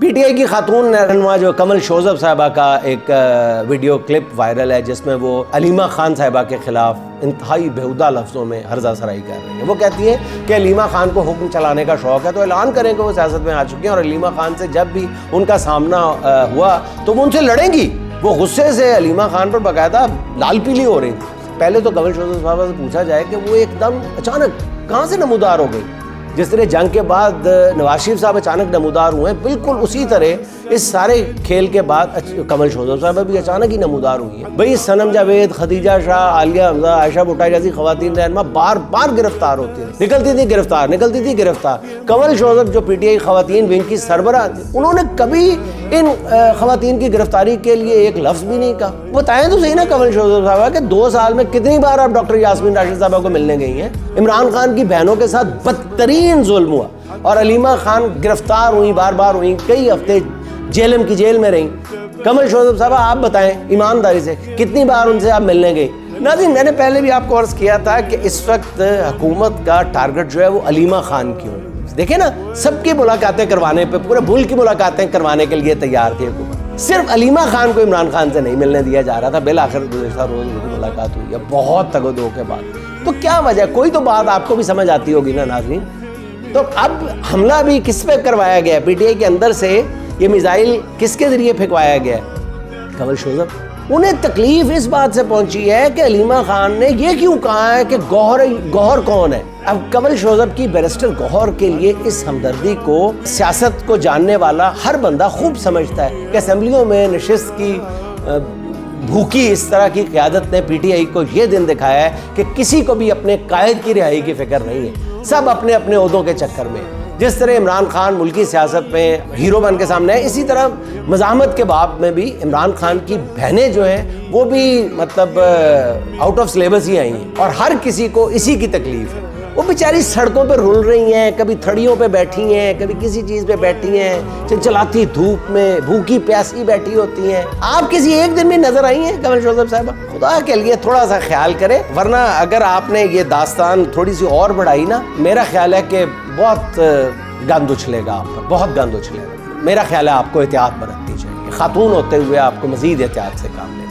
P T I کی خاتون رہنما جو کمل شوذب صاحبہ کا ایک ویڈیو کلپ وائرل ہے جس میں وہ علیمہ خان صاحبہ کے خلاف انتہائی بےہودہ لفظوں میں ہرزہ سرائی کر رہی ہیں. وہ کہتی ہیں کہ علیمہ خان کو حکم چلانے کا شوق ہے تو اعلان کریں کہ وہ سیاست میں آ چکی ہیں, اور علیمہ خان سے جب بھی ان کا سامنا ہوا تو وہ ان سے لڑیں گی. وہ غصے سے علیمہ خان پر باقاعدہ لال پیلی ہو رہی تھی. پہلے تو کمل شوذب صاحبہ سے پوچھا جائے کہ وہ ایک دم اچانک کہاں سے نمودار ہو گئی. جس طرح جنگ کے بعد نواز شریف صاحب اچانک نمودار ہوئے ہیں, بالکل اسی طرح اس سارے کھیل کے بعد کمل شوذب صاحبہ بھی اچانک ہی نمودار ہوئی ہیں. بھئی صنم جاوید, خدیجہ شاہ, عالیہ حمزہ, عائشہ بھٹو جیسی خواتین رہنما بار بار گرفتار ہوتی ہیں, نکلتی تھی گرفتار. کمل شوذب جو پی ٹی آئی خواتین ونگ کی سربراہ تھی, انہوں نے کبھی ان خواتین کی گرفتاری کے لیے ایک لفظ بھی نہیں کہا. بتائیں تو صحیح نا کمل شوذب صاحبہ کہ 2 سال میں کتنی بار آپ ڈاکٹر یاسمین راشد صاحبہ کو ملنے گئی ہیں. عمران خان کی بہنوں کے ساتھ بدترین ظلم ہوا اور علیمہ خان گرفتار ہوئی, بار بار ہوئی, کئی ہفتے جیلم کی جیل میں رہیں. کمل شوذب صاحبہ آپ بتائیں ایمانداری سے کتنی بار ان سے آپ ملنے گئی. ناظرین, میں نے پہلے بھی آپ کو عرض کیا تھا کہ اس وقت حکومت کا ٹارگٹ جو ہے وہ علیمہ خان کی ہو. دیکھیں نا, سب کی ملاقاتیں کروانے پہ, پورے ملک کی ملاقاتیں کروانے کے لیے تیار تھی حکومت. صرف علیمہ خان کو عمران خان سے نہیں ملنے دیا جا رہا تھا. بالآخر گزشتہ روز ان کی ملاقات ہوئی ہے بہت تگ و دو کے بعد. تو کیا وجہ, کوئی تو بات آپ کو بھی سمجھ آتی ہوگی نا ناظرین. تو اب حملہ بھی کس پہ کروایا گیا؟ پی ٹی آئی کے اندر سے یہ میزائل کس کے ذریعے پھینکوایا گیا؟ کمل شوذب. انہیں تکلیف اس بات سے پہنچی ہے کہ علیمہ خان نے یہ کیوں کہا ہے کہ گوہر کون ہے. اب کمل شوذب کی بیرسٹر گوہر کے لیے اس ہمدردی کو سیاست کو جاننے والا ہر بندہ خوب سمجھتا ہے کہ اسمبلیوں میں نشست کی بھوکی اس طرح کی قیادت نے پی ٹی آئی کو یہ دن دکھایا ہے کہ کسی کو بھی اپنے قائد کی رہائی کی فکر نہیں ہے. سب اپنے اپنے عہدوں کے چکر میں. جس طرح عمران خان ملکی سیاست میں ہیرو بن کے سامنے ہے, اسی طرح مزاحمت کے باب میں بھی عمران خان کی بہنیں جو ہیں وہ بھی مطلب آؤٹ آف سلیبس ہی آئی ہیں, اور ہر کسی کو اسی کی تکلیف ہے. وہ بیچاری سڑکوں پہ رول رہی ہیں, کبھی تھڑیوں پہ بیٹھی ہیں, کبھی کسی چیز پہ بیٹھی ہیں, چلچلاتی دھوپ میں بھوکی پیاسی بیٹھی ہوتی ہیں. آپ کسی ایک دن میں نظر آئی ہیں کمل شوذب صاحبہ؟ خدا کے لیے تھوڑا سا خیال کرے, ورنہ اگر آپ نے یہ داستان تھوڑی سی اور بڑھائی نا, میرا خیال ہے کہ بہت گند اچھلے گا آپ پر, بہت گند اچھلے گا. میرا خیال ہے آپ کو احتیاط برتنی چاہیے. خاتون ہوتے ہوئے آپ کو مزید احتیاط سے کام لینا